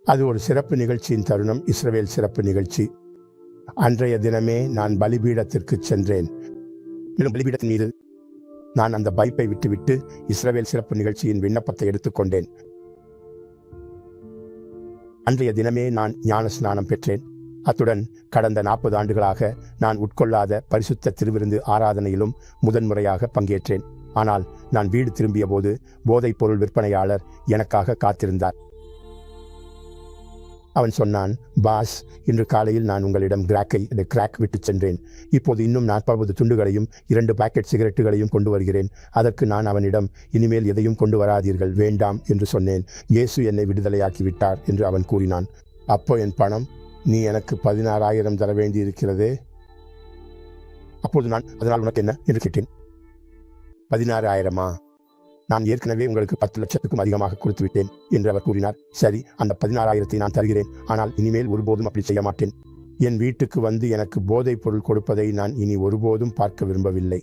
அது ஒரு சிறப்பு நிகழ்ச்சியின் தருணம், இஸ்ரவேல் சிறப்பு நிகழ்ச்சி. அன்றைய தினமே நான் பலிபீடத்திற்கு சென்றேன். மேலும் பலிபீடத்தின் மீது நான் அந்த பைப்பை விட்டுவிட்டு இஸ்ரவேல் சிறப்பு நிகழ்ச்சியின் விண்ணப்பத்தை எடுத்துக்கொண்டேன். அன்றைய தினமே நான் ஞான ஸ்நானம் பெற்றேன். அத்துடன் கடந்த 40 ஆண்டுகளாக நான் உட்கொள்ளாத பரிசுத்த திருவிருந்து ஆராதனையிலும் முதன்முறையாக பங்கேற்றேன். ஆனால் நான் வீடு திரும்பிய போது போதைப் பொருள் விற்பனையாளர் எனக்காக காத்திருந்தார். அவன் சொன்னான், பாஸ், இன்று காலையில் நான் உங்களிடம் கிராக் விட்டு சென்றேன். இப்போது இன்னும் 40 துண்டுகளையும் 2 பாக்கெட் சிகரெட்டுகளையும் கொண்டு வருகிறேன். அதற்கு நான் அவனிடம், இனிமேல் எதையும் கொண்டு வராதீர்கள், வேண்டாம் என்று சொன்னேன். இயேசு என்னை விடுதலையாக்கி விட்டார் என்று அவன் கூறினான். அப்போ என் பணம், நீ எனக்கு 16,000 தர வேண்டியிருக்கிறதே. அப்போது நான், அதனால் உனக்கு என்ன என்று கேட்டேன். 16,000? நான் ஏற்கனவே உங்களுக்கு 10 லட்சத்துக்கும் அதிகமாக கொடுத்து விட்டேன் என்று அவர் கூறினார். சரி, அந்த 16,000 நான் தருகிறேன். ஆனால் இனிமேல் ஒருபோதும் அப்படி செய்ய மாட்டேன். என் வீட்டுக்கு வந்து எனக்கு போதைப் பொருள் கொடுப்பதை நான் இனி ஒருபோதும் பார்க்க விரும்பவில்லை.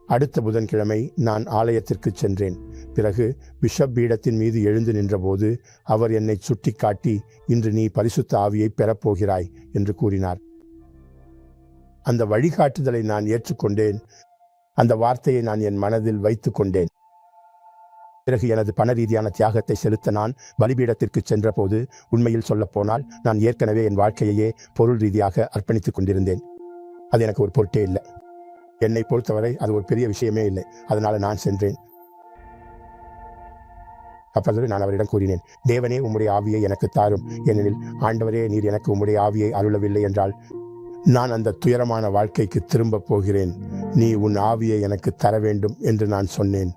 அடுத்த புதன்கிழமை நான் ஆலயத்திற்கு சென்றேன். பிறகு பிஷப் பீடத்தின் மீது எழுந்து நின்றபோது அவர் என்னை சுட்டி காட்டி, இன்று நீ பரிசுத்த ஆவியை பெறப்போகிறாய் என்று கூறினார். அந்த வழிகாட்டுதலை நான் ஏற்றுக்கொண்டேன். அந்த வார்த்தையை நான் என் மனதில் வைத்து கொண்டேன். பிறகு எனது பண ரீதியான தியாகத்தை செலுத்த நான் பலிபீடத்திற்கு சென்ற போது, உண்மையில் சொல்லப்போனால் நான் ஏற்கனவே என் வாழ்க்கையையே பொருள் ரீதியாக அர்ப்பணித்துக் கொண்டிருந்தேன். அது எனக்கு ஒரு பொருட்டே இல்லை. என்னை பொறுத்தவரை அது ஒரு பெரிய விஷயமே இல்லை. அதனால நான் சென்றேன். அப்போது நான் அவரிடம் கூறினேன், தேவனே, உம்முடைய ஆவியை எனக்கு தாரும். ஏனெனில் ஆண்டவரே, நீர் எனக்கு உம்முடைய ஆவியை அருளவில்லை என்றால் நான் அந்த துயரமான வாழ்க்கைக்கு திரும்ப போகிறேன். நீ உன் ஆவியை எனக்கு தர வேண்டும் என்று நான் சொன்னேன்.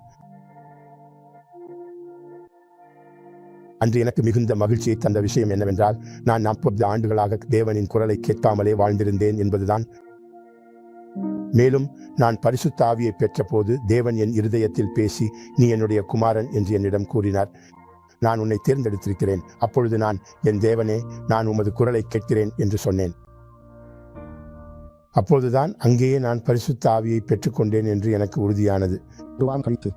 அன்று எனக்கு மிகுந்த மகிழ்ச்சியை தந்த விஷயம் என்னவென்றால், நான் 40 ஆண்டுகளாக தேவனின் குரலை கேட்காமலே வாழ்ந்திருந்தேன் என்பதுதான். மேலும் நான் பரிசுத்த ஆவியை பெற்ற போது தேவன் என் இருதயத்தில் பேசி, நீ என்னுடைய குமாரன் என்று என்னிடம் கூறினார். நான் உன்னை தேர்ந்தெடுத்திருக்கிறேன். அப்பொழுது நான், என் தேவனே, நான் உமது குரலை கேட்கிறேன் என்று சொன்னேன். அப்போதுதான் அங்கேயே நான் பரிசுத்த ஆவியை பெற்றுக்கொண்டேன் என்று எனக்கு உறுதியானது. 1 வாரம் கழித்து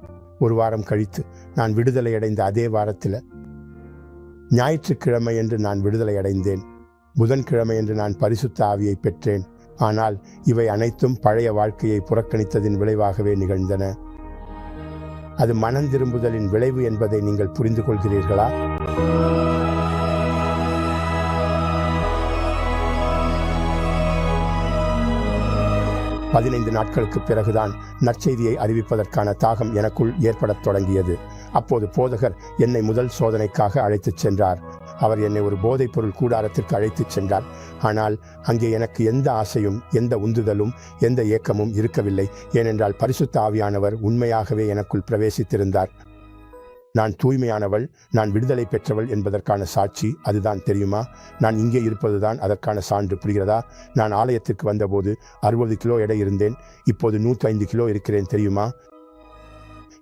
ஒரு வாரம் கழித்து நான் விடுதலை அடைந்த அதே வாரத்தில் ஞாயிற்றுக்கிழமை என்று நான் விடுதலை அடைந்தேன். புதன்கிழமை என்று நான் பரிசுத்த ஆவியை பெற்றேன். ஆனால் இவை அனைத்தும் பழைய வாழ்க்கையை புறக்கணித்ததின் விளைவாகவே நிகழ்ந்தன. அது மனந்திரும்புதலின் விளைவு என்பதை நீங்கள் புரிந்து கொள்கிறீர்களா? பதினைந்து நாட்களுக்கு பிறகுதான் நற்செய்தியை அறிவிப்பதற்கான தாகம் எனக்குள் ஏற்படத் தொடங்கியது. அப்போது போதகர் என்னை முதல் சோதனைக்காக அழைத்துச் சென்றார். அவர் என்னை ஒரு போதைப் பொருள் கூடாரத்திற்கு அழைத்துச் சென்றார். ஆனால் அங்கே எனக்கு எந்த ஆசையும், எந்த உந்துதலும், எந்த ஏக்கமும் இருக்கவில்லை. ஏனென்றால் பரிசுத்த ஆவியானவர் உண்மையாகவே எனக்குள் பிரவேசித்திருந்தார். நான் தூய்மையானவள், நான் விடுதலை பெற்றவள் என்பதற்கான சாட்சி அதுதான், தெரியுமா? நான் இங்கே இருப்பதுதான் அதற்கான சான்று, புரிகிறதா? நான் ஆலயத்திற்கு வந்தபோது 60 கிலோ எடை இருந்தேன். இப்போது 105 கிலோ இருக்கிறேன், தெரியுமா?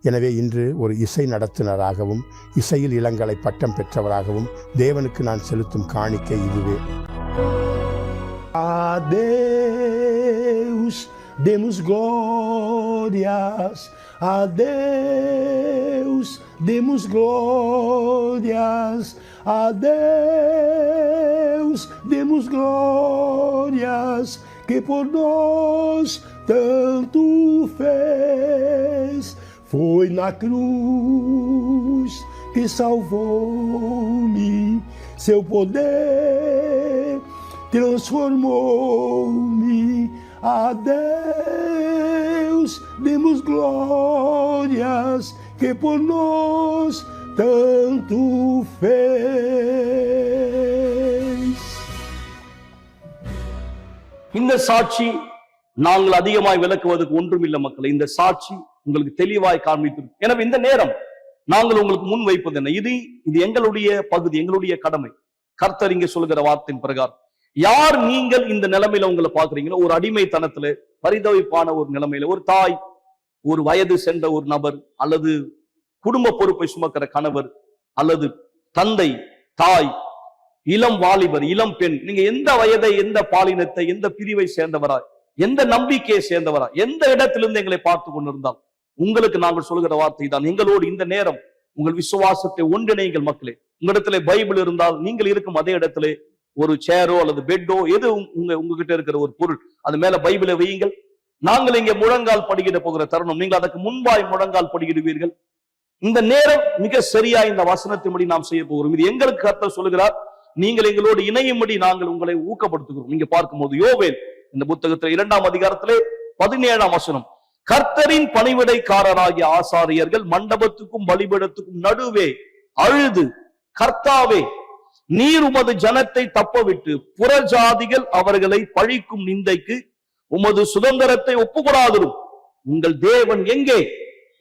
எனவே இன்று ஒரு இசை நடத்துனராகவும் இசையில் இளங்கலை பட்டம் பெற்றவராகவும் தேவனுக்கு நான் செலுத்தும் காணிக்கை இதுவே. Adeus, demos glórias. Adeus, demos glórias. Adeus, demos glórias, que por nós tanto fez. Foi na cruz que salvou-me, seu poder transformou-me. Adeus, demos glórias, que por nós tanto fez. இந்த சாட்சி நாங்கள் அதிகமாய் விளக்குவதற்கு ஒன்றுமில்லை மக்களே. இந்த சாட்சி உங்களுக்கு தெளிவாய் காண்பித்திருக்கும். எனவே இந்த நேரம் நாங்கள் உங்களுக்கு முன் வைப்பது என்ன? இது எங்களுடைய பகுதி, எங்களுடைய கடமை. கர்த்தர் இங்கே சொல்லுகிற வார்த்தையின் பிரகாரம் யார் நீங்கள் இந்த நிலைமையில உங்களை பாக்குறீங்களோ, ஒரு அடிமைத்தனத்துல பரிதவிப்பான ஒரு நிலைமையில, ஒரு தாய், ஒரு வயது சென்ற ஒரு நபர், அல்லது குடும்ப பொறுப்பை சுமக்கிற கணவர், அல்லது தந்தை, தாய், இளம் வாலிபர், இளம் பெண், நீங்க எந்த வயதை, எந்த பாலினத்தை, எந்த பிரிவை சேர்ந்தவரா, எந்த நம்பிக்கையை சேர்ந்தவரா, எந்த இடத்திலிருந்து எங்களை பார்த்து கொண்டிருந்தால் உங்களுக்கு நாங்கள் சொல்லுகிற வார்த்தை தான். எங்களோடு இந்த நேரம் உங்கள் விசுவாசத்தை ஒன்றிணைங்கள் மக்களே. உங்களிடத்திலே பைபிள் இருந்தால் நீங்கள் இருக்கும் அதே இடத்திலே ஒரு சேரோ அல்லது பெட்டோ, எது உங்ககிட்ட இருக்கிற ஒரு பொருள், அது மேல பைபிளை வையுங்கள். நாங்கள் இங்கே முழங்கால் படிக்கிட போகிற தருணம், நீங்கள் அதற்கு முன்பாய் முழங்கால் படிக்கிடுவீர்கள். இந்த நேரம் மிக சரியா இந்த வசனத்தின்படி நாம் செய்ய போகிறோம். இது எங்களுக்கு கர்த்தர் சொல்லுகிறார், நீங்கள் எங்களோடு இணையும்படி நாங்கள் உங்களை ஊக்கப்படுத்துகிறோம். நீங்க பார்க்கும்போது யோவேல் இந்த புத்தகத்தில் 2ஆம் அதிகாரத்திலே 17ஆம் வசனம், கர்த்தரின் பணிவிடைக்காரராகிய ஆசாரியர்கள் மண்டபத்துக்கும் பலிபீடத்துக்கும் நடுவே அழுது, கர்த்தாவே, நீர் உமது ஜனத்தை தப்பவிட்டு புறஜாதிகள் அவர்களை பழிக்கும் நிந்தைக்கு உமது சுதந்திரத்தை ஒப்புக்கொடாதிரும். உங்கள் தேவன் எங்கே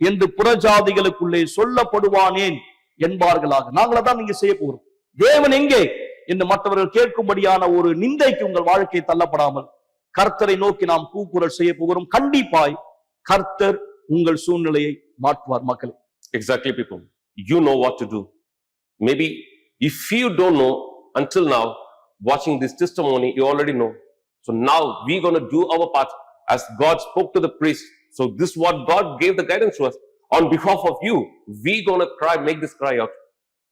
என்று புறஜாதிகளுக்குள்ளே சொல்லப்படுவானேன் என்பார்களாக. நாங்களதான் நீங்க செய்ய போகிறோம். தேவன் எங்கே என்று மற்றவர்கள் கேட்கும்படியான ஒரு நிந்தைக்கு உங்கள் வாழ்க்கையை தள்ளப்படாமல் கர்த்தரை நோக்கி நாம் கூக்குரல் செய்ய போகிறோம். கண்டிப்பாய் கர்த்தர் உங்கள் சூழ்நிலையை மாற்றுவார் மக்களே. Exactly, people. You know what to do. Maybe if you don't know until now, watching this testimony, you already know. So now we're going to do our part as God spoke to the priest. So this is what God gave the guidance to us. On behalf of you, we're going to cry, make this cry out.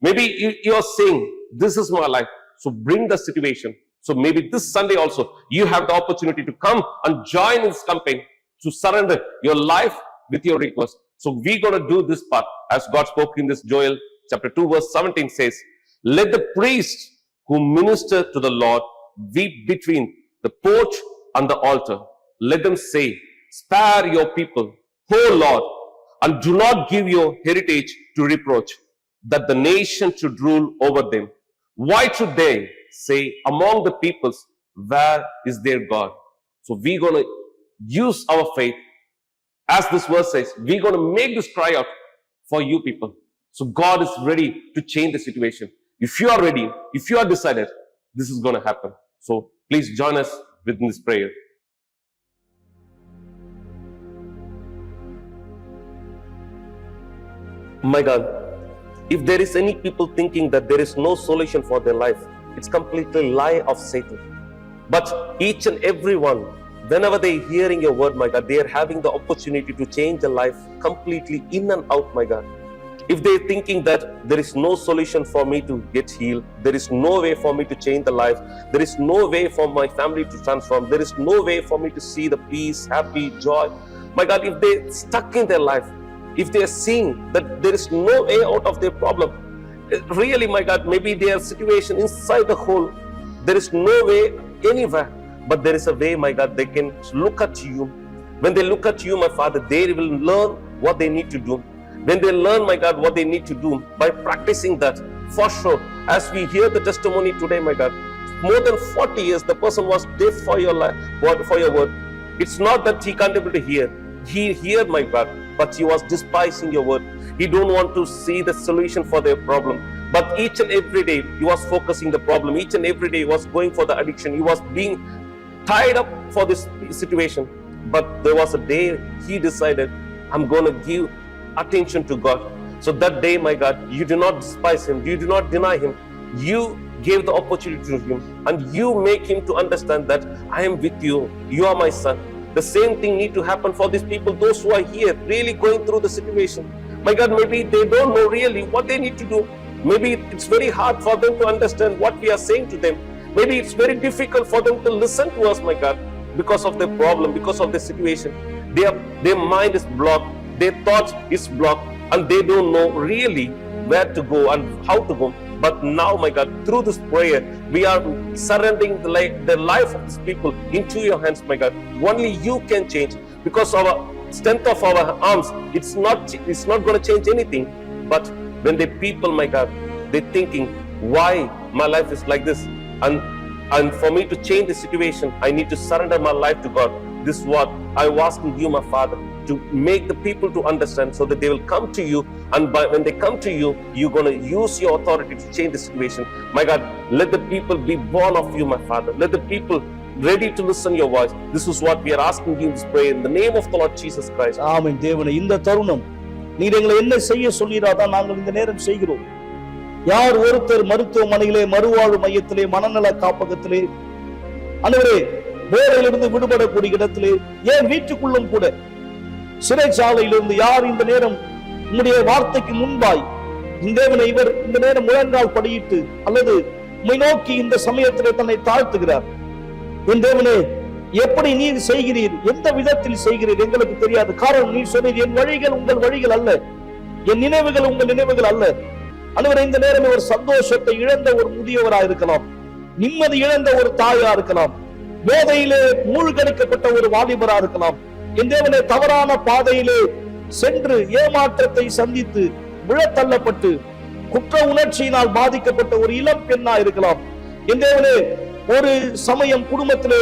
Maybe you're saying, this is my life. So bring the situation. So maybe this Sunday also, you have the opportunity to come and join in this campaign to surrender your life with your request. So we're going to do this part as God spoke in this Joel chapter 2 verse 17 says, let the priest who minister to the Lord weep between the porch and the altar. Let them say, spare your people, O Lord, and do not give your heritage to reproach, that the nation should rule over them. Why should they say among the peoples, where is their God? So we're going to use our faith. As this verse says, we're going to make this cry out for you people. So God is ready to change the situation. If you are ready, if you are decided, this is going to happen. So please join us within this prayer. My God, if there is any people thinking that there is no solution for their life, it's completely lie of Satan. But each and every one whenever they hearing your word, my God, they are having the opportunity to change their life completely in and out, my God. If they're thinking that there is no solution for me to get healed, there is no way for me to change the life, there is no way for my family to transform, there is no way for me to see the peace, happy, joy, my God, if they're stuck in their life, if they're seeing that there is no way out of their problem, really, my God, maybe their situation inside the hole, there is no way anywhere, but there is a way, my God, they can look at you. When they look at you, my Father, they will learn what they need to do. When they learn, my God, what they need to do by practicing that, for sure, as we hear the testimony today, my God, more than 40 years, the person was deaf for your life, for your word. It's not that he can't able to hear. He heard, my God, but he was despising your word. He don't want to see the solution for their problem. But each and every day, he was focusing the problem. Each and every day, he was going for the addiction. He was being tied up for this situation. But there was a day he decided, I'm going to give attention to God. So that day, my God, you do not despise him. You do not deny him. You gave the opportunity to him, and you make him to understand that I am with you. You are my son. The same thing need to happen for these people, those who are here, really going through the situation. My God, maybe they don't know really what they need to do. Maybe it's very hard for them to understand what we are saying to them. Maybe it's very difficult for them to listen to us, my God, because of their problem, because of the situation. Their mind is blocked, their thoughts is blocked, and they don't know really where to go and how to go. But now, my God, through this prayer, we are surrendering the life of these people into your hands, my God. Only you can change, because our strength of our arms, it's not going to change anything. But when the people, my God, they're thinking, why my life is like this? And for me to change the situation, I need to surrender my life to God. This is what I was asking you, my Father, to make the people to understand, so that they will come to you. And when they come to you, you're going to use your authority to change the situation. My God, let the people be born of you, my Father. Let the people ready to listen your voice. This is what we are asking you in this prayer in the name of the Lord Jesus Christ. ஆமென். தேவனே, இந்த தருணம் நீர் எங்களை என்ன செய்ய சொல்லிராதான் நாங்கள் இந்த நேரம் செய்கிறோம். யார் ஒருத்தர் மருத்துவமனையிலே, மறுவாழ்வு மையத்திலே, மனநல காப்பகத்திலே, ஆண்டவரே, போதையிலிருந்து விடுபடக்கூடிய இடத்திலே, ஏன் வீட்டுக்குள்ளும் கூட சிறைச்சாலையிலிருந்து யார் இந்த நேரம் உம்முடைய வார்த்தைக்கு முன்பாய் தேவனை இவர் இந்த நேரம் முழங்கால் படியிட்டு அல்லது உம்மை நோக்கி இந்த சமயத்திலே தன்னை தாழ்த்துகிறார். என் தேவனே, எப்படி நீர் செய்கிறீர், எந்த விதத்தில் செய்கிறீர் எங்களுக்கு தெரியாது. காரணம், நீர் சொன்னீர், என் வழிகள் உங்கள் வழிகள் அல்ல, என் நினைவுகள் உங்கள் நினைவுகள் அல்ல. ஆண்டவரே, இந்த நேரம் ஒரு சந்தோஷத்தை இழந்த ஒரு முதியவராக இருக்கலாம், நிம்மதி இழந்த ஒரு தாயா இருக்கலாம், போதையிலே மூழ்கடிக்கப்பட்ட ஒரு வாலிபரா இருக்கலாம். என் தேவனே, தவறான பாதையிலே சென்று ஏமாற்றத்தை சந்தித்து விழத்தள்ளப்பட்டு குற்ற உணர்ச்சியினால் பாதிக்கப்பட்ட ஒரு இளம் பெண்ணா இருக்கலாம். என் தேவனே, ஒரு சமயம் குடும்பத்திலே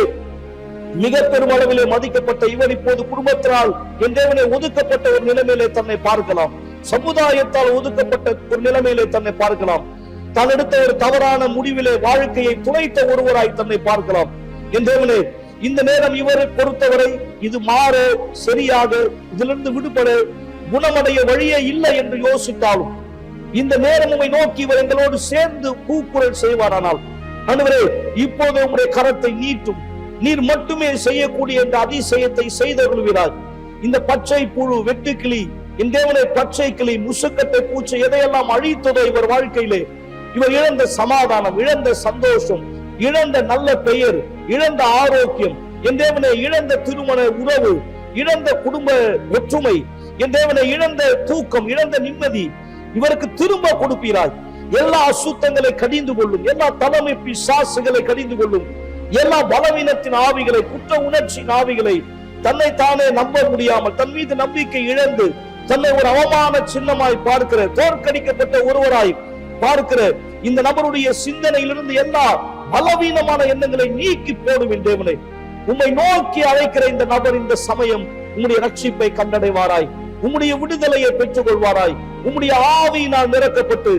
மிக பெரும் அளவிலே மதிக்கப்பட்ட இவர் இப்போது குடும்பத்தினால் என் தேவனே ஒதுக்கப்பட்ட ஒரு நிலைமையிலே தன்னை பார்க்கலாம். சமுதாயத்தால் ஒதுக்கப்பட்ட ஒரு நிலைமையிலே தன்னை பார்க்கலாம். தான் எடுத்த ஒரு தவறான முடிவிலே வாழ்க்கையை துளைத்த ஒருவராய் தன்னை பார்க்கலாம். என் தேவனே, இந்த நேரம் இவரை பொறுத்தவரை இது மாற, சரியாக இதிலிருந்து விடுபட, குணமடைய வழியே இல்லை என்று யோசித்தாலும் இந்த நேரம் உம்மை நோக்கி இவர் எங்களோடு சேர்ந்து கூக்குரல் செய்வாரானால், ஆண்டவரே, இப்போது உம்முடைய கரத்தை நீட்டும். நீர் மட்டுமே செய்யக்கூடிய இந்த அதிசயத்தை செய்தருள்வீராய். இந்த பச்சை புழு, வெட்டுக்கிளி, என் தேவனே, பச்சை கிளி, முசுக்கட்டை பூச்சி எதையெல்லாம் அழித்ததோ இவர் வாழ்க்கையிலே, இவர் இழந்த சமாதானம், இழந்த சந்தோஷம், இழந்த நல்ல பெயர், இழந்த ஆரோக்கியம், என் தேவனே, இழந்த திருமண உறவு, இழந்த குடும்ப ஒற்றுமை, என் தேவனே, இழந்த தூக்கம், இழந்த நிம்மதி இவருக்கு திரும்ப கொடுப்பீராய். எல்லா அசுத்தங்களை கடிந்து கொள்ளும், எல்லா தலைமை பிசாசுகளை கடிந்து கொள்ளும், எல்லா பலவீனத்தின் ஆவிகளை, குற்ற உணர்ச்சியின் ஆவிகளை, தன்னை தானே நம்ப முடியாமல் தன் மீது நம்பிக்கை இழந்து தன்னை ஒரு அவமான சின்னமாய் பார்க்கிற, தோற்கடிக்கப்பட்ட ஒருவராய் பார்க்கிற இந்த நபருடைய சிந்தனையிலிருந்து எல்லா பலவீனமான எண்ணங்களை நீக்கி போடும். தேவனை, உம்மை நோக்கி அழைக்கிற இந்த நபர் இந்த சமயம் உம்முடைய ரட்சிப்பை கண்டடைவாராய், உம்முடைய விடுதலையை பெற்றுக் கொள்வாராய், உம்முடைய ஆவியினால் நிரப்பப்பட்டு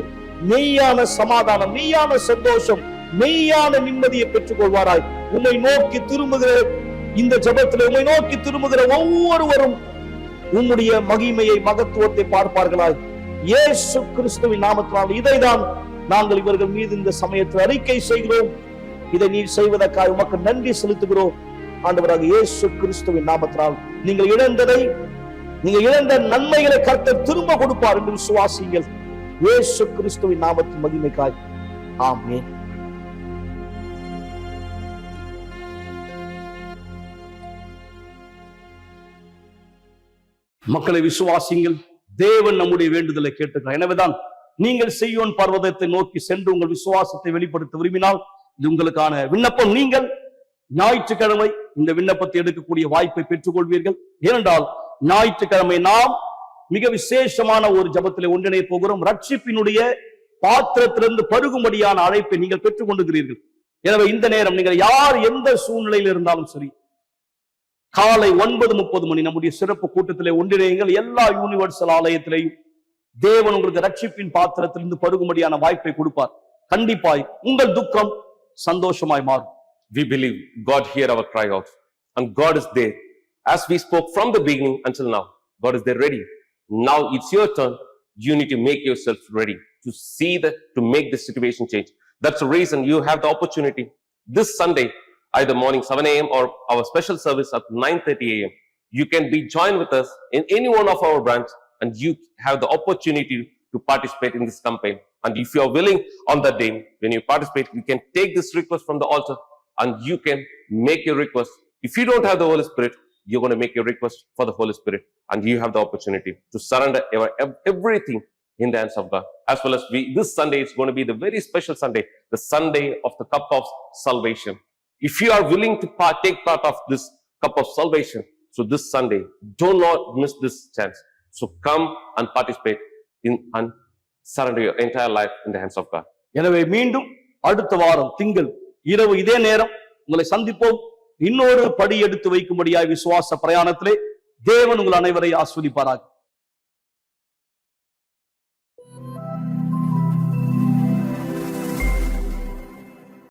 மெய்யான சமாதானம், மெய்யான சந்தோஷம், மெய்யான நிம்மதியை பெற்றுக் கொள்வாராய். உம்மை நோக்கி திரும்புகிற இந்த ஜெபத்திலே உம்மை நோக்கி திரும்புகிற ஒவ்வொருவரும் உம்முடைய மகிமையை, மகத்துவத்தை பார்ப்பார்களாய். இயேசு கிறிஸ்துவின் நாமத்தினால் இதைதான் நாங்கள் இவர்கள் மீது இந்த சமயத்தில் அறிக்கை செய்கிறோம். இதை நீர் செய்வதற்காக உமக்கு நன்றி செலுத்துகிறோம். ஆண்டவராக இயேசு கிறிஸ்துவின் நாமத்தினால் நீங்கள் இழந்ததை, நீங்க இழந்த நன்மைகளை கர்த்தர் திரும்ப கொடுப்பார் என்று விசுவாசிங்கள். இயேசு கிறிஸ்துவின் நாமத்தின் மகிமைக்காய் ஆமென். மக்களை விசுவாசிங்கள். தேவன் நம்முடைய வேண்டுதலை கேட்டுக்கிறார். எனவேதான் நீங்கள் சீயோன் பர்வதத்தை நோக்கி சென்று உங்கள் விசுவாசத்தை வெளிப்படுத்த விரும்பினால் இது உங்களுக்கான விண்ணப்பம். நீங்கள் ஞாயிற்றுக்கிழமை இந்த விண்ணப்பத்தை எடுக்கக்கூடிய வாய்ப்பை பெற்றுக் கொள்வீர்கள். ஏனென்றால் ஞாயிற்றுக்கிழமை நாம் மிக விசேஷமான ஒரு ஜபத்திலே ஒன்றிணைய போகிறோம். ரட்சிப்பினுடைய பாத்திரத்திலிருந்து பருகும்படியான அழைப்பை நீங்கள் பெற்றுக் கொண்டிருக்கிறீர்கள். எனவே இந்த நேரம் நீங்கள் யார் எந்த சூழ்நிலையில் இருந்தாலும் சரி, காலை 9:30 மணி நம்முடைய சிறப்பு கூட்டத்திலே ஒன்றிணையுங்கள். எல்லா யூனிவர்சல் ஆலயத்திலேயும் தேவன் உங்களுக்கு ரட்சிப்பின் பாத்திரத்திலிருந்து பருகும்படியான வாய்ப்பை கொடுப்பார். கண்டிப்பாய் உங்கள் துக்கம் சந்தோஷமாய் மாறும். We believe God hear our cry out, and God is there. As we spoke from the beginning until now, God is there ready. Now it's your turn. You need to make yourself ready to see to make the situation change. That's the reason you have the opportunity this Sunday, either morning 7 a.m. or our special service at 9:30 a.m. You can be joined with us in any one of our branch, and you have the opportunity to participate in this campaign. And if you are willing on that day, when you participate, you can take this request from the altar and you can make your request. If you don't have the Holy Spirit, you're going to make your request for the Holy Spirit, and you have the opportunity to surrender everything in the hands of God. As well as this Sunday is going to be the very special Sunday, the Sunday of the cup of salvation. If you are willing to take part of this cup of salvation, so this Sunday, do not miss this chance. So come and participate in and surrender your entire life in the hands of God. எனவே மீண்டும் அடுத்த வாரம் திங்கள் இரவு இதே நேரம் உங்களை சந்திப்போம். இன்னொரு படி எடுத்து வைக்கும்படியாய் விசுவாச பிரயாணத்திலே தேவன் உங்கள் அனைவரை ஆசீர்வதிப்பாராக.